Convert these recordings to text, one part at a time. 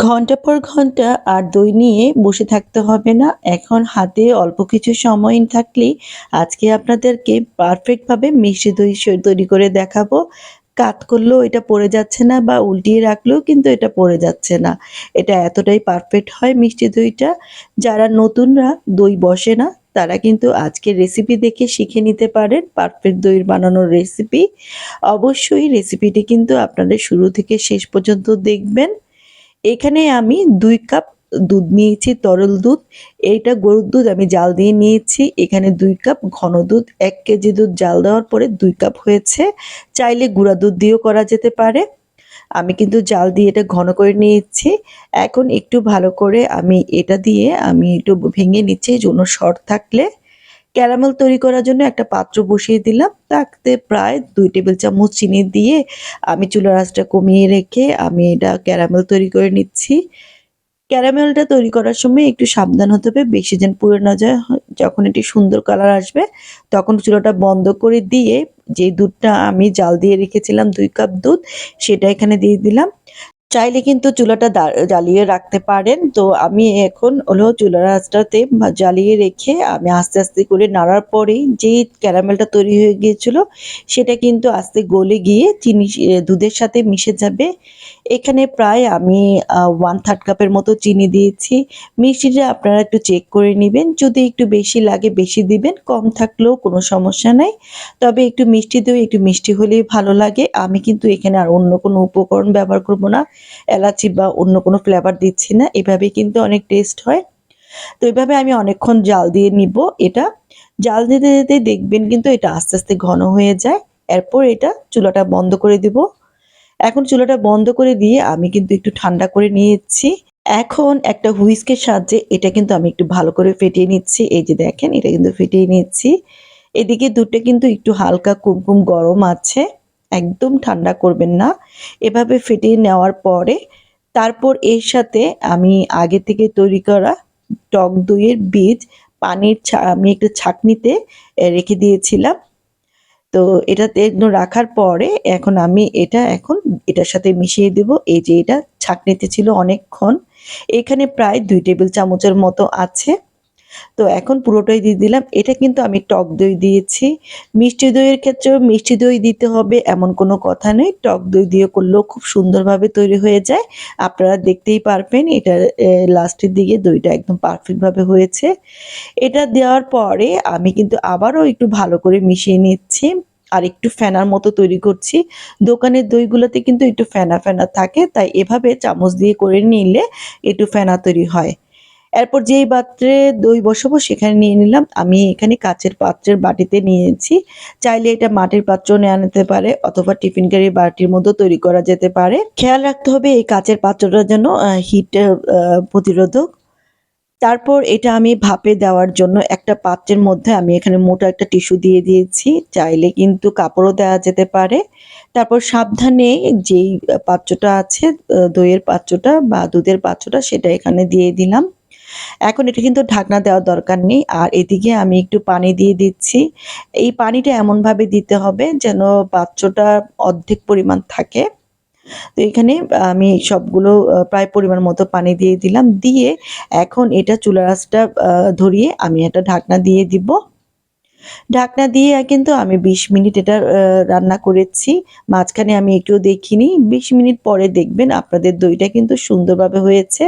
ঘন্টা পর ঘন্টা আর দই নিয়ে বসে থাকতে হবে না। এখন হাতে অল্প কিছু সময় থাকলেই আজকে আপনাদেরকে পারফেক্টভাবে মিষ্টি দই তৈরি করে দেখাবো। কাত করলেও এটা পড়ে যাচ্ছে না বা উল্টিয়ে রাখলেও কিন্তু এটা পড়ে যাচ্ছে না। এটা এতটাই পারফেক্ট হয় মিষ্টি দইটা। যারা নতুনরা দই বসে না তারা কিন্তু আজকের রেসিপি দেখে শিখে নিতে পারেন পারফেক্ট দই বানানোর রেসিপি। অবশ্যই রেসিপিটি কিন্তু আপনাদের শুরু থেকে শেষ পর্যন্ত দেখবেন। এখানে আমি ২ কাপ দুধ নিয়েছি, তরল দুধ। এইটা গরুর দুধ আমি জাল দিয়ে নিয়েছি। এখানে ২ কাপ ঘন দুধ, ১ কেজি দুধ জাল দেওয়ার পরে ২ কাপ হয়েছে। চাইলে গুঁড়া দুধ দিয়েও করা যেতে পারে। আমি কিন্তু জাল দিয়ে এটা ঘন করে নিয়েছি। এখন একটু ভালো করে আমি একটু ভেঙে নিচ্ছি কোনো শর্ট থাকলে। ক্যারামেল তৈরি করার জন্য একটা পাত্র বসিয়ে দিলাম। তাতে প্রায় ২ টেবিল চামচ চিনি দিয়ে আমি চুলার আঁচটা কমিয়ে রেখে আমি এটা ক্যারামেল তৈরি করে নিচ্ছি। ক্যারামেলটা তৈরি করার সময় একটু সাবধান হতে হবে, বেশি যেন পুড়ে না যায়। যখন এটি সুন্দর কালার আসবে তখন চুলাটা বন্ধ করে দিয়ে যে দুধটা আমি জাল দিয়ে রেখেছিলাম ২ কাপ দুধ সেটা এখানে দিয়ে দিলাম। চাইলে কিন্তু চুলাটা জ্বালিয়ে রাখতে পারেন। তো আমি এখন হলো চুলার আঁচটাতে জ্বালিয়ে রেখে আমি আস্তে, আস্তে করে নাড়ার পরেই যেই ক্যারামেলটা তৈরি হয়ে গিয়েছিল সেটা কিন্তু আস্তে গলে গিয়ে দুধের সাথে মিশে যাবে। এখানে প্রায় আমি 1/3 কাপের মতো চিনি দিয়েছি। মিষ্টিটা আপনারা একটু চেক করে নিবেন। যদি একটু বেশি লাগে বেশি দিবেন, কম থাকলেও কোনো সমস্যা নাই। তবে একটু মিষ্টি দই একটু মিষ্টি হলেই ভালো লাগে। আমি কিন্তু এখানে আর অন্য কোনো উপকরণ ব্যবহার করব না। এলাচি বা অন্য কোনো ফ্লেভার দিচ্ছি না। এভাবেই কিন্তু অনেক টেস্ট হয়। তো এভাবে আমি অনেকক্ষণ জাল দিয়ে নিব এটা। জাল দিতে, দিতে দেখবেন কিন্তু এটা আস্তে, আস্তে ঘন হয়ে যায়। এরপর এটা চুলাটা বন্ধ করে দিব। এখন চুলাটা বন্ধ করে দিয়ে আমি কিন্তু একটু ঠান্ডা করে নিয়েছি। এখন একটা হুইস্কের সাহায্যে এটা কিন্তু আমি একটু ভালো করে ফেটিয়ে নিচ্ছি। এই যে দেখেন এটা কিন্তু ফেটিয়ে নিচ্ছি। এদিকে দুধটা কিন্তু একটু হালকা কুমকুম গরম আছে। একদম ঠান্ডা করবেন না। এভাবে ফেটিয়ে নেওয়ার পরে তারপর এর সাথে আমি আগে থেকে তৈরি করা টক দইয়ের বীজ আমি একটা ছাঁকনিতে রেখে দিয়েছিলাম। তো এটাতে একদম রাখার পরে এখন এটার সাথে মিশিয়ে দেব। এই যে এটা ছাঁকনিতে ছিল অনেকক্ষণ। এখানে প্রায় ২ টেবিল চামচের মতো আছে। তো এখন পুরোটাই দিয়ে দিলাম। এটা কিন্তু আমি টক দই দিয়েছি। মিষ্টি দইয়ের ক্ষেত্রেও মিষ্টি দই দিতে হবে এমন কোনো কথা নেই। টক দই দিয়ে করলেও খুব সুন্দরভাবে তৈরি হয়ে যায়। আপনারা দেখতেই পারবেন এটা লাস্টের দিকে দইটা একদম পারফেক্ট ভাবে হয়েছে। এটা দেওয়ার পরে আমি কিন্তু আবারও একটু ভালো করে মিশিয়ে নিচ্ছি। আর একটু ফেনার মতো তৈরি করছি। দোকানের দইগুলোতে কিন্তু একটু ফেনা, ফেনা থাকে। তাই এভাবে চামচ দিয়ে করে নিলে একটু ফেনা তৈরি হয়। এরপর যেই পাত্রে দই বসাবো সেখানে নিয়ে নিলাম। আমি এখানে কাঁচের পাত্রের বাটিতে নিয়েছি। চাইলে এটা মাটির পাত্রেও নেওয়া যেতে পারে অথবা টিফিন ক্যারি বাটির মধ্যেও তৈরি করা যেতে পারে। খেয়াল রাখতে হবে এই কাঁচের পাত্রটা যেন হিট প্রতিরোধক। তারপর এটা আমি ভাপে দেওয়ার জন্য একটা পাত্রের মধ্যে আমি এখানে মোটা একটা টিস্যু দিয়ে দিয়েছি। চাইলে কিন্তু কাপড়ও দেওয়া যেতে পারে। তারপর সাবধানে যেই পাত্রটা আছে দইয়ের পাত্রটা বা দুধের পাত্রটা সেটা এখানে দিয়ে দিলাম। এখন এটা কিন্তু ঢাকনা দেওয়ার দরকার নেই। আর এদিকে আমি একটু পানি দিয়ে দিচ্ছি। এই পানিটা এমনভাবে দিতে হবে যেন পাত্রটা অর্ধেক পরিমাণ থাকে। তো এখানে আমি সবগুলো প্রায় পরিমাণ মতো পানি দিয়ে দিলাম। দিয়ে এখন এটা চুলার আঁচটা ধরিয়ে আমি একটা ঢাকনা দিয়ে দিব। ঢাকনা দিয়ে কিন্তু আমি ২০ মিনিট এটা রান্না করেছি। মাঝখানে আমি একটু দেখিনি। ২০ মিনিট পরে দেখবেন আপনাদের দইটা কিন্তু সুন্দরভাবে হয়েছে।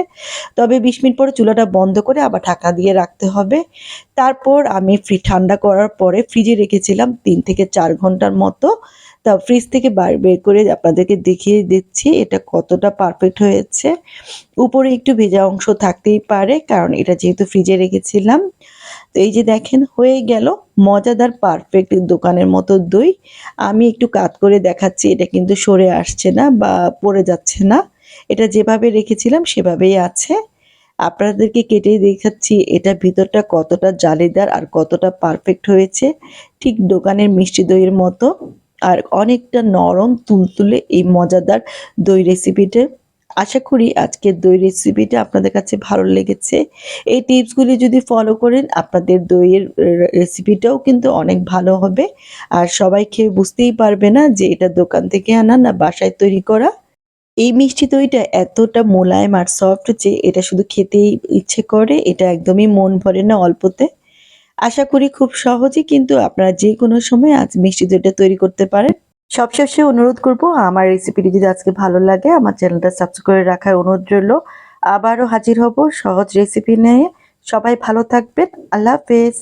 তবে ২০ মিনিট পরে চুলাটা বন্ধ করে আবার ঢাকা দিয়ে রাখতে হবে। তারপর আমি ঠান্ডা করার পরে ফ্রিজে রেখেছিলাম ৩ থেকে ৪ ঘন্টার মতো। তা ফ্রিজ থেকে বের করে আপনাদেরকে দেখিয়ে দিচ্ছি এটা কতটা পারফেক্ট হয়েছে। উপরে একটু ভেজা অংশ থাকতেই পারে কারণ এটা যেহেতু ফ্রিজে রেখেছিলাম। তো এই যে দেখেন হয়ে গেল মজাদার পারফেক্ট দোকানের মতো দই। আমি একটু কাত করে দেখাচ্ছি এটা কিন্তু সরে আসছে না বা পড়ে যাচ্ছে না। এটা যেভাবে রেখেছিলাম সেভাবেই আছে। আপনাদেরকে কেটেই দেখাচ্ছি এটার ভিতরটা কতটা জালিদার আর কতটা পারফেক্ট হয়েছে। ঠিক দোকানের মিষ্টি দইয়ের মতো। আর অনেকটা নরম তুলতুলে এই মজাদার দই রেসিপিটা। আশা করি আজকের দই রেসিপিটা আপনাদের কাছে ভালো লেগেছে। এই টিপসগুলি যদি ফলো করেন আপনাদের দইয়ের রেসিপিটাও কিন্তু অনেক ভালো হবে। আর সবাই খেয়ে বুঝতেই পারবে না যে এটা দোকান থেকে আনা না বাসায় তৈরি করা। এই মিষ্টি দইটা এতটা মোলায়েম আর সফট যে এটা শুধু খেতেই ইচ্ছে করে, এটা একদমই মন ভরে না অল্পতে। আশা করি খুব সহজেই কিন্তু আপনারা যেকোনো সময় আজ মিষ্টি দইটা তৈরি করতে পারেন। সবশেষে অনুরোধ করব, আমার রেসিপিটি যদি আজকে ভালো লাগে আমার চ্যানেলটা সাবস্ক্রাইব করে রাখার অনুরোধ রইল। আবারও হাজির হব সহজ রেসিপি নিয়ে। সবাই ভালো থাকবেন। আল্লাহ হাফেজ।